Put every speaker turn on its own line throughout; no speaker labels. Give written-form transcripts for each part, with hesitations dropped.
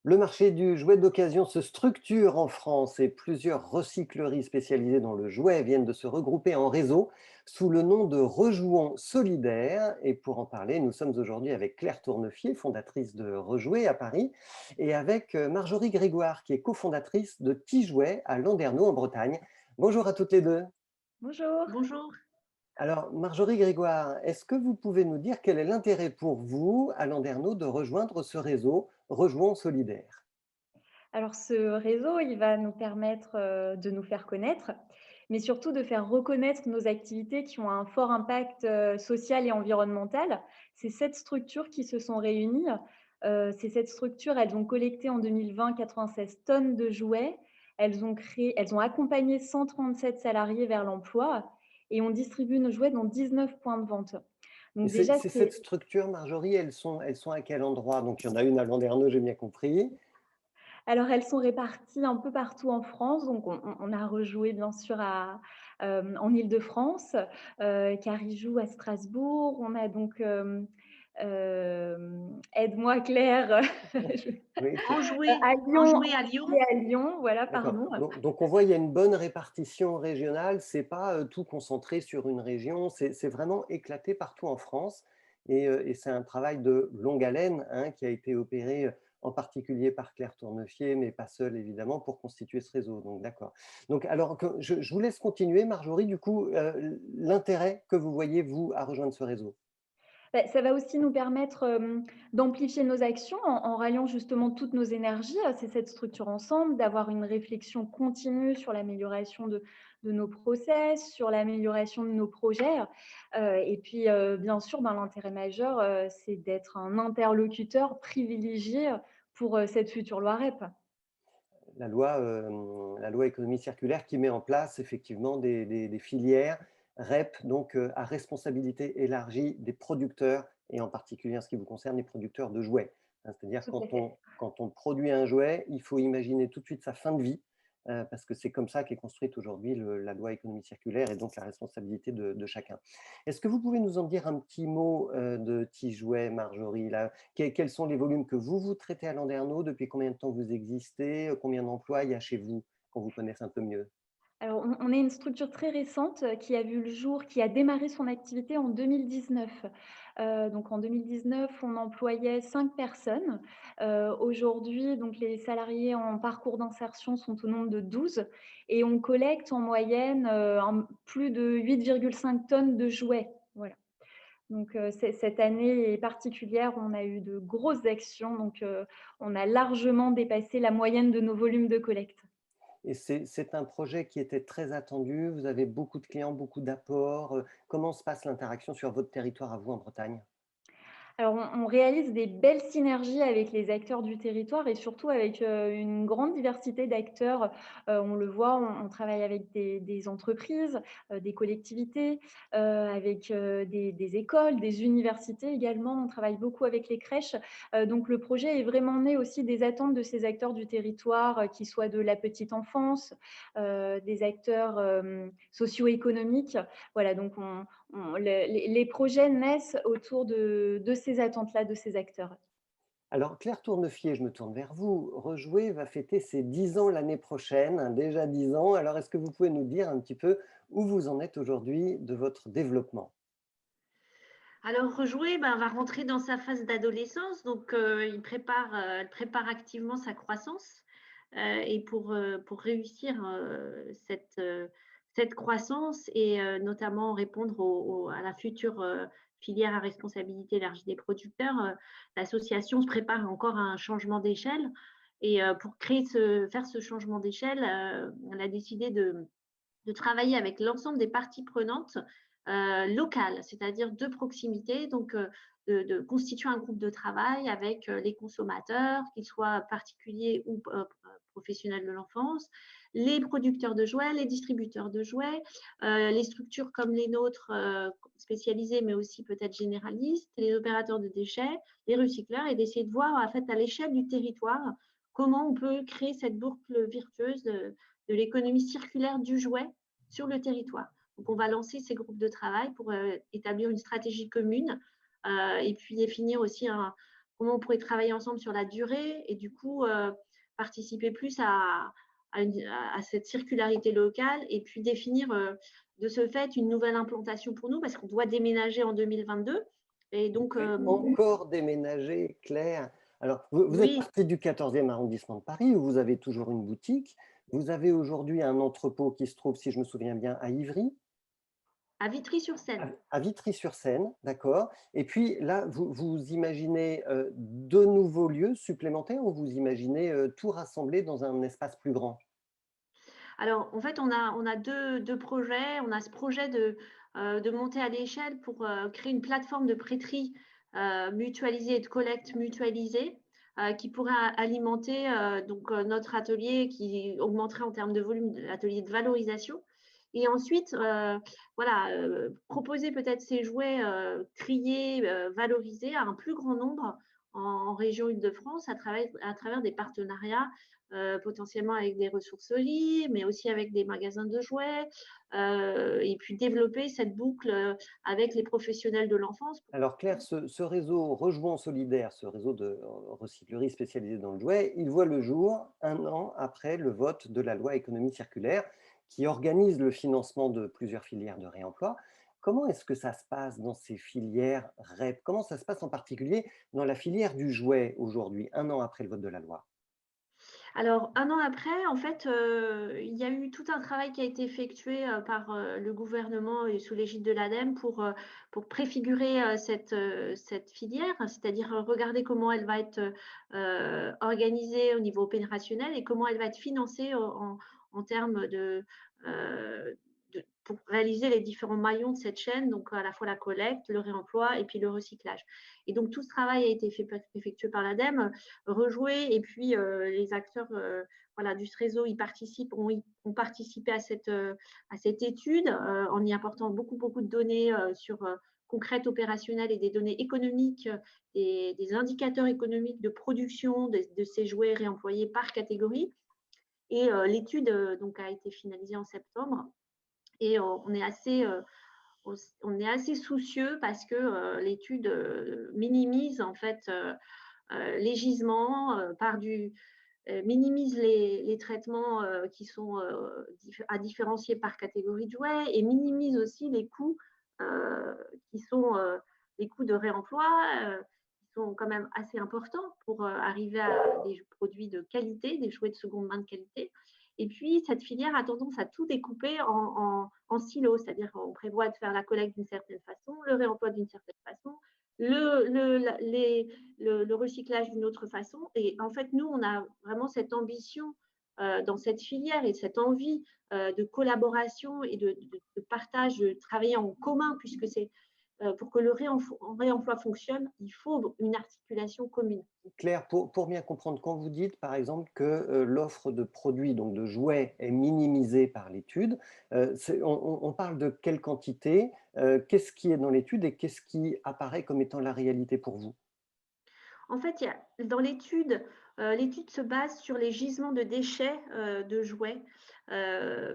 Le marché du jouet d'occasion se structure en France et plusieurs recycleries spécialisées dans le jouet viennent de se regrouper en réseau sous le nom de Rejouons Solidaires. Et pour en parler, nous sommes aujourd'hui avec Claire Tournefier, fondatrice de Rejouer à Paris, et avec Marjorie Grégoire, qui est cofondatrice de Tijouet à Landerneau en Bretagne. Bonjour à toutes les deux.
Bonjour.
Bonjour.
Alors, Marjorie Grégoire, est-ce que vous pouvez nous dire quel est l'intérêt pour vous, à Landerneau, de rejoindre ce réseau Rejouons Solidaires?
Alors ce réseau, il va nous permettre, de nous faire connaître, mais surtout de faire reconnaître nos activités qui ont un fort impact, social et environnemental. C'est 7 structures qui se sont réunies. Ces 7 structures, elles ont collecté en 2020 96 tonnes de jouets. Elles ont accompagné 137 salariés vers l'emploi et on distribue nos jouets dans 19 points de vente.
Et
Donc
ces
déjà,
ces 7
c'est
structures, Marjorie, elles sont à quel endroit? Donc il y en a une à Landerneau, j'ai bien compris.
Alors, elles sont réparties un peu partout en France. Donc, on a rejoué bien sûr en Île-de-France, Carijou à Strasbourg. On a donc, aide-moi Claire, je
Oui,
à Lyon,
Enjoué à Lyon.
et à Lyon, voilà,
d'accord.
pardon.
Donc on voit, il y a une bonne répartition régionale. C'est pas, tout concentré sur une région, c'est vraiment éclaté partout en France et c'est un travail de longue haleine, hein, qui a été opéré, en particulier par Claire Tournefier, mais pas seule évidemment, pour constituer ce réseau. Donc d'accord. Donc alors que je vous laisse continuer Marjorie, du coup, l'intérêt que vous voyez, vous, à rejoindre ce réseau?
Bah, ça va aussi nous permettre, d'amplifier nos actions en ralliant justement toutes nos énergies à ces 7 structures ensemble, d'avoir une réflexion continue sur l'amélioration de nos process, sur l'amélioration de nos projets. Et puis, bien sûr, ben, l'intérêt majeur, c'est d'être un interlocuteur privilégié pour, cette future loi REP.
La loi économie circulaire qui met en place effectivement des filières REP, donc à responsabilité élargie des producteurs et en particulier en ce qui vous concerne, les producteurs de jouets. Hein, c'est-à-dire
Tout à fait.
quand on produit un jouet, il faut imaginer tout de suite sa fin de vie, parce que c'est comme ça qu'est construite aujourd'hui la loi économie circulaire et donc la responsabilité de chacun. Est-ce que vous pouvez nous en dire un petit mot de Tijouet, Marjorie là? Quels sont les volumes que vous traitez à Landerneau? Depuis combien de temps vous existez? Combien d'emplois il y a chez vous? Qu'on vous connaisse un peu mieux.
Alors, on est une structure très récente, qui a vu le jour, qui a démarré son activité en 2019. Donc en 2019, on employait 5 personnes. Aujourd'hui, donc les salariés en parcours d'insertion sont au nombre de 12 et on collecte en moyenne, plus de 8,5 tonnes de jouets. Voilà. Donc cette année est particulière, on a eu de grosses actions, donc on a largement dépassé la moyenne de nos volumes de collecte.
Et c'est un projet qui était très attendu. Vous avez beaucoup de clients, beaucoup d'apports. Comment se passe l'interaction sur votre territoire à vous en Bretagne?
Alors, on réalise des belles synergies avec les acteurs du territoire et surtout avec, une grande diversité d'acteurs. On le voit, on travaille avec des entreprises, des collectivités, avec, des écoles, des universités également. On travaille beaucoup avec les crèches. Donc le projet est vraiment né aussi des attentes de ces acteurs du territoire, qu'ils soient de la petite enfance, des acteurs, socio-économiques. Voilà, donc les projets naissent autour de ces attentes-là, de ces acteurs.
Alors, Claire Tournefier, je me tourne vers vous. Rejouer va fêter ses 10 ans l'année prochaine, hein, déjà 10 ans. Alors, est-ce que vous pouvez nous dire un petit peu où vous en êtes aujourd'hui de votre développement?
Alors Rejouer, ben, va rentrer dans sa phase d'adolescence, donc elle prépare activement sa croissance. Et pour réussir cette croissance et notamment répondre à la future filière à responsabilité élargie des producteurs, l'association se prépare encore à un changement d'échelle. Et pour faire ce changement d'échelle, elle a décidé de travailler avec l'ensemble des parties prenantes locales, c'est-à-dire de proximité, donc de constituer un groupe de travail avec les consommateurs, qu'ils soient particuliers ou professionnels de l'enfance, les producteurs de jouets, les distributeurs de jouets, les structures comme les nôtres spécialisées mais aussi peut-être généralistes, les opérateurs de déchets, les recycleurs, et d'essayer de voir en fait à l'échelle du territoire comment on peut créer cette boucle virtueuse de l'économie circulaire du jouet sur le territoire. Donc, on va lancer ces groupes de travail pour établir une stratégie commune et puis définir aussi comment on pourrait travailler ensemble sur la durée et du coup participer plus à cette circularité locale et puis définir de ce fait une nouvelle implantation pour nous parce qu'on doit déménager en 2022. Et donc,
Encore déménager, Claire. Alors, vous êtes
oui,
partie du 14e arrondissement de Paris où vous avez toujours une boutique. Vous avez aujourd'hui un entrepôt qui se trouve, si je me souviens bien, à Ivry,
à Vitry-sur-Seine.
à Vitry-sur-Seine, d'accord. Et puis là, vous imaginez deux nouveaux lieux supplémentaires ou vous imaginez tout rassembler dans un espace plus grand?
Alors, en fait, on a deux projets. On a ce projet de monter à l'échelle pour créer une plateforme de prêterie mutualisée et de collecte mutualisée qui pourrait alimenter notre atelier qui augmenterait en termes de volume, l'atelier de valorisation. Et ensuite, voilà, proposer peut-être ces jouets triés, valorisés à un plus grand nombre en région Île-de-France à travers des partenariats potentiellement avec des ressourceries, mais aussi avec des magasins de jouets, et puis développer cette boucle avec les professionnels de l'enfance.
Alors Claire, ce réseau Rejouons Solidaire, ce réseau de recyclerie spécialisé dans le jouet, il voit le jour un an après le vote de la loi économie circulaire qui organise le financement de plusieurs filières de réemploi. Comment est-ce que ça se passe dans ces filières REP? Comment ça se passe en particulier dans la filière du jouet aujourd'hui, un an après le vote de la loi?
Alors, un an après, en fait, il y a eu tout un travail qui a été effectué par le gouvernement et sous l'égide de l'ADEME pour préfigurer cette filière, c'est-à-dire regarder comment elle va être organisée au niveau opérationnel et comment elle va être financée en termes euh, pour réaliser les différents maillons de cette chaîne, donc à la fois la collecte, le réemploi et puis le recyclage. Et donc tout ce travail a été effectué par l'ADEME, rejoué, et puis les acteurs voilà, du réseau ont participé à cette étude en y apportant beaucoup de données concrètes, opérationnelles et des données économiques, des indicateurs économiques de production de ces jouets réemployés par catégorie. Et l'étude donc a été finalisée en septembre. Et on est assez soucieux parce que l'étude minimise en fait les gisements, minimise les traitements qui sont à différencier par catégorie de jouets et minimise aussi les coûts euh, qui sont les coûts de réemploi qui sont quand même assez importants pour arriver à des produits de qualité, des jouets de seconde main de qualité. Et puis, cette filière a tendance à tout découper en silos, c'est-à-dire qu'on prévoit de faire la collecte d'une certaine façon, le réemploi d'une certaine façon, le recyclage d'une autre façon. Et en fait, nous, on a vraiment cette ambition dans cette filière et cette envie de collaboration et de partage, de travailler en commun, puisque c'est pour que le réemploi fonctionne, il faut une articulation commune.
Claire, pour bien comprendre, quand vous dites par exemple que l'offre de produits, donc de jouets, est minimisée par l'étude, on parle de quelle quantité, qu'est-ce qui est dans l'étude et qu'est-ce qui apparaît comme étant la réalité pour vous?
En fait, dans l'étude, l'étude se base sur les gisements de déchets de jouets. Euh,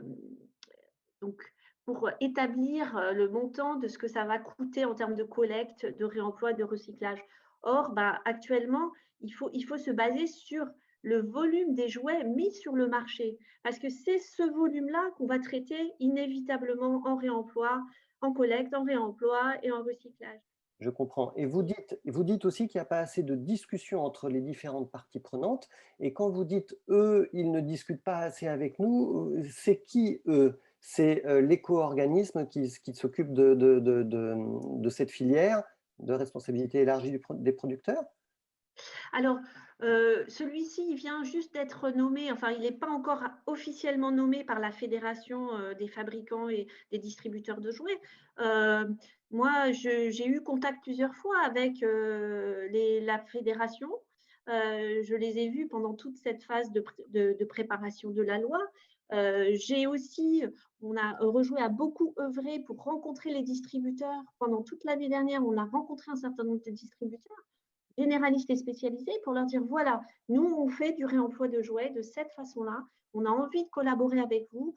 donc, pour établir le montant de ce que ça va coûter en termes de collecte, de réemploi, de recyclage. Or, bah, actuellement, il faut se baser sur le volume des jouets mis sur le marché, parce que c'est ce volume-là qu'on va traiter inévitablement en réemploi, en collecte, en réemploi et en recyclage.
Je comprends. Et vous dites aussi qu'il n'y a pas assez de discussion entre les différentes parties prenantes. Et quand vous dites eux, ils ne discutent pas assez avec nous, c'est qui eux? C'est l'éco-organisme qui s'occupe de cette filière de responsabilité élargie des producteurs?
Alors, celui-ci, il vient juste d'être nommé, enfin, il n'est pas encore officiellement nommé par la Fédération des fabricants et des distributeurs de jouets. Moi, j'ai eu contact plusieurs fois avec la fédération. Je les ai vus pendant toute cette phase de préparation de la loi. J'ai aussi, on a rejoué à beaucoup œuvrer pour rencontrer les distributeurs. Pendant toute l'année dernière, on a rencontré un certain nombre de distributeurs généralistes et spécialisés pour leur dire, voilà, nous, on fait du réemploi de jouets de cette façon-là. On a envie de collaborer avec vous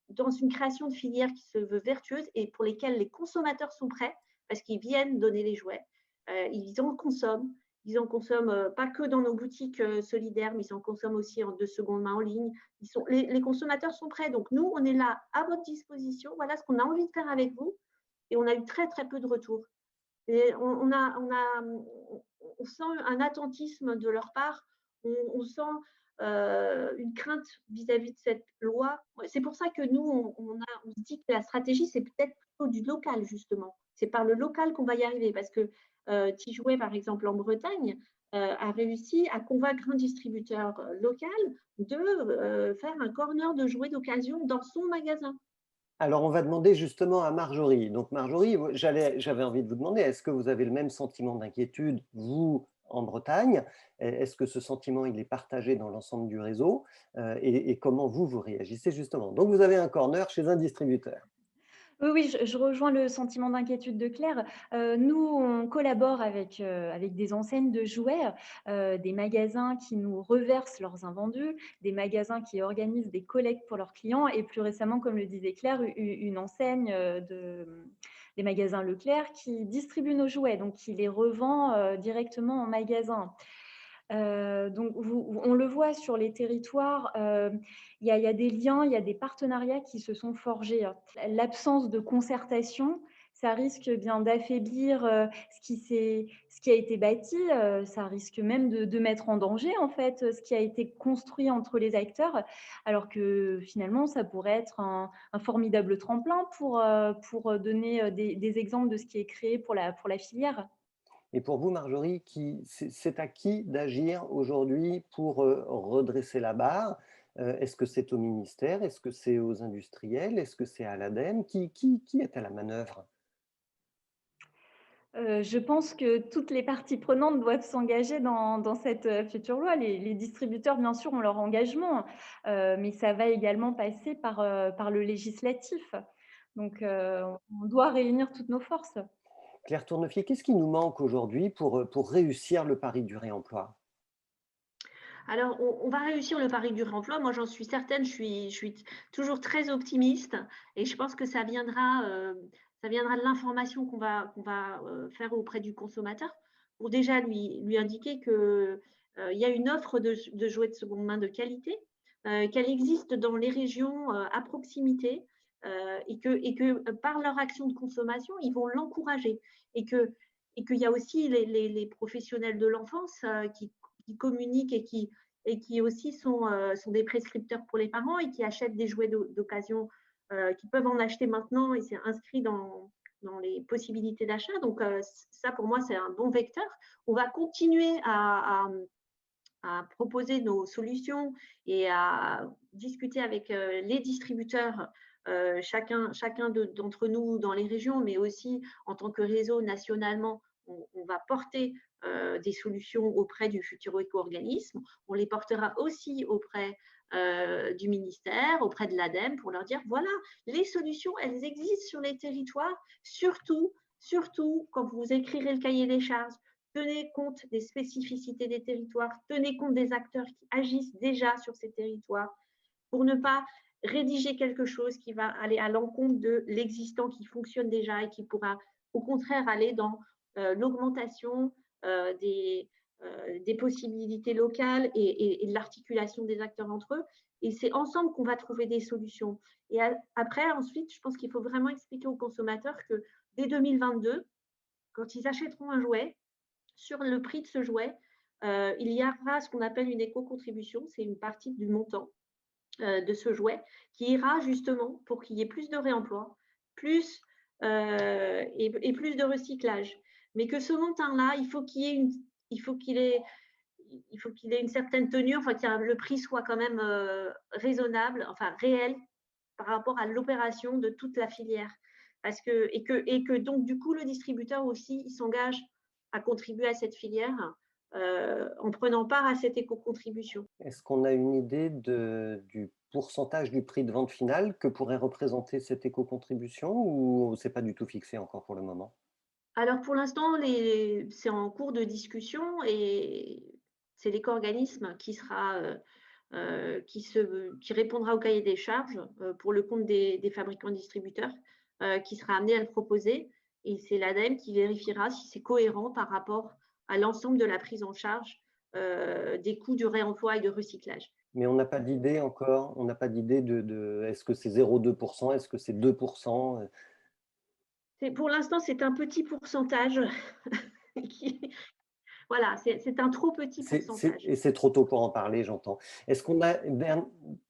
dans une création de filière qui se veut vertueuse et pour lesquelles les consommateurs sont prêts parce qu'ils viennent donner les jouets, ils en consomment Ils en consomment pas que dans nos boutiques solidaires, mais ils en consomment aussi en de seconde main en ligne. Les consommateurs sont prêts. Donc, nous, on est là à votre disposition. Voilà ce qu'on a envie de faire avec vous. Et on a eu très, très peu de retours. Et on sent un attentisme de leur part, on sent une crainte vis-à-vis de cette loi. C'est pour ça que nous, on se dit que la stratégie, c'est peut-être plutôt du local, justement. C'est par le local qu'on va y arriver, parce que Tijoué, par exemple, en Bretagne, a réussi à convaincre un distributeur local de faire un corner de jouets d'occasion dans son magasin.
Alors, on va demander justement à Marjorie. Donc, Marjorie, j'avais envie de vous demander, est-ce que vous avez le même sentiment d'inquiétude, vous, en Bretagne? Est-ce que ce sentiment, il est partagé dans l'ensemble du réseau? Et comment vous réagissez justement? Donc, vous avez un corner chez un distributeur.
Oui, oui, je rejoins le sentiment d'inquiétude de Claire. Nous, on collabore avec des enseignes de jouets, des magasins qui nous reversent leurs invendus, des magasins qui organisent des collectes pour leurs clients et plus récemment, comme le disait Claire, une enseigne, des magasins Leclerc qui distribue nos jouets, donc qui les revend, directement en magasin. Donc on le voit sur les territoires, il y a des liens, il y a des partenariats qui se sont forgés. L'absence de concertation, ça risque bien d'affaiblir, ce qui a été bâti, ça risque même de mettre en danger, en fait, ce qui a été construit entre les acteurs, alors que finalement, ça pourrait être un formidable tremplin pour donner, des exemples de ce qui est créé pour la filière.
Et pour vous, Marjorie, c'est à qui d'agir aujourd'hui pour redresser la barre? Est-ce que c'est au ministère? Est-ce que c'est aux industriels? Est-ce que c'est à l'ADEME? Qui est à la manœuvre?
Je pense que toutes les parties prenantes doivent s'engager dans cette, future loi. Les distributeurs, bien sûr, ont leur engagement, mais ça va également passer par le législatif. Donc, on doit réunir toutes nos forces.
Claire Tournefier, qu'est-ce qui nous manque aujourd'hui pour réussir le pari du réemploi?
Alors, on va réussir le pari du réemploi. Moi, j'en suis certaine. Je suis toujours très optimiste et je pense que ça viendra de l'information qu'on va faire auprès du consommateur pour déjà lui indiquer que il y a une offre de jouets de seconde main de qualité, qu'elle existe dans les régions à proximité et que par leur action de consommation, ils vont l'encourager et qu'il y a aussi les professionnels de l'enfance qui communiquent et qui aussi sont des prescripteurs pour les parents et qui achètent des jouets d'occasion, qui peuvent en acheter maintenant et c'est inscrit dans les possibilités d'achat. Donc, ça, pour moi, c'est un bon vecteur. On va continuer à proposer nos solutions et à discuter avec les distributeurs, chacun d'entre nous dans les régions, mais aussi en tant que réseau nationalement, on va porter des solutions auprès du futur éco-organisme. On les portera aussi auprès du ministère, auprès de l'ADEME, pour leur dire, voilà, les solutions, elles existent sur les territoires, surtout quand vous écrirez le cahier des charges, tenez compte des spécificités des territoires, tenez compte des acteurs qui agissent déjà sur ces territoires pour ne pas rédiger quelque chose qui va aller à l'encontre de l'existant qui fonctionne déjà et qui pourra au contraire aller dans l'augmentation des possibilités locales et de l'articulation des acteurs entre eux. Et c'est ensemble qu'on va trouver des solutions. Et après, ensuite, je pense qu'il faut vraiment expliquer aux consommateurs que dès 2022, quand ils achèteront un jouet, sur le prix de ce jouet, il y aura ce qu'on appelle une éco-contribution, c'est une partie du montant de ce jouet qui ira justement pour qu'il y ait plus de réemploi, plus et plus de recyclage. Mais que ce montant-là, il faut qu'il ait une certaine tenue, enfin que le prix soit quand même raisonnable, enfin réel par rapport à l'opération de toute la filière. Et que donc du coup le distributeur aussi il s'engage à contribuer à cette filière en prenant part à cette éco-contribution.
Est-ce qu'on a une idée du pourcentage du prix de vente final que pourrait représenter cette éco-contribution ou c'est pas du tout fixé encore pour le moment?
Alors pour l'instant, c'est en cours de discussion et c'est l'éco-organisme qui répondra au cahier des charges pour le compte des fabricants distributeurs, qui sera amené à le proposer. Et c'est l'ADEME qui vérifiera si c'est cohérent par rapport à l'ensemble de la prise en charge des coûts du réemploi et de recyclage.
Mais on n'a pas d'idée encore, on n'a pas d'idée est-ce que c'est 0,2%, est-ce que c'est 2%?
Pour l'instant, c'est un petit pourcentage. Voilà, c'est un trop petit pourcentage.
Et c'est trop tôt pour en parler, j'entends. Est-ce qu'on a,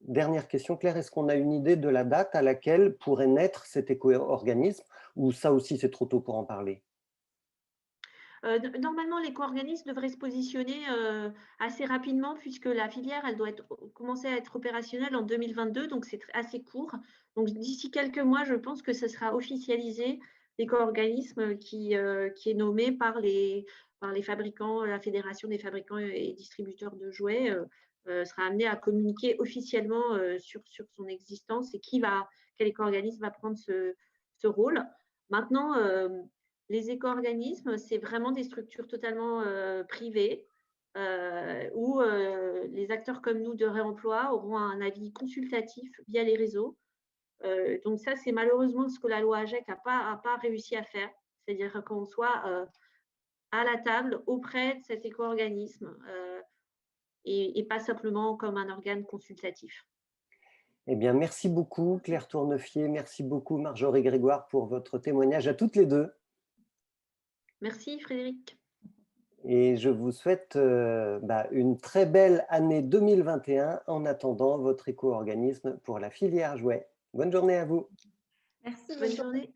dernière question, Claire, est-ce qu'on a une idée de la date à laquelle pourrait naître cet éco-organisme, ou ça aussi c'est trop tôt pour en parler?
Normalement, l'éco-organisme devrait se positionner assez rapidement puisque la filière, elle doit commencer à être opérationnelle en 2022, donc c'est assez court. Donc d'ici quelques mois, je pense que ce sera officialisé, l'éco-organisme qui est nommé par les fabricants, la Fédération des fabricants et distributeurs de jouets sera amené à communiquer officiellement sur son existence et quel éco-organisme va prendre ce rôle. Maintenant, les éco-organismes, c'est vraiment des structures totalement privées où les acteurs comme nous de réemploi auront un avis consultatif via les réseaux. Donc ça, c'est malheureusement ce que la loi AGEC n'a pas réussi à faire, c'est-à-dire qu'on soit à la table auprès de cet éco-organisme et pas simplement comme un organe consultatif.
Eh bien, merci beaucoup Claire Tournefier, merci beaucoup Marjorie Grégoire pour votre témoignage à toutes les deux.
Merci Frédéric.
Et je vous souhaite une très belle année 2021 en attendant votre éco-organisme pour la filière jouets. Bonne journée à vous.
Merci.
Bonne journée.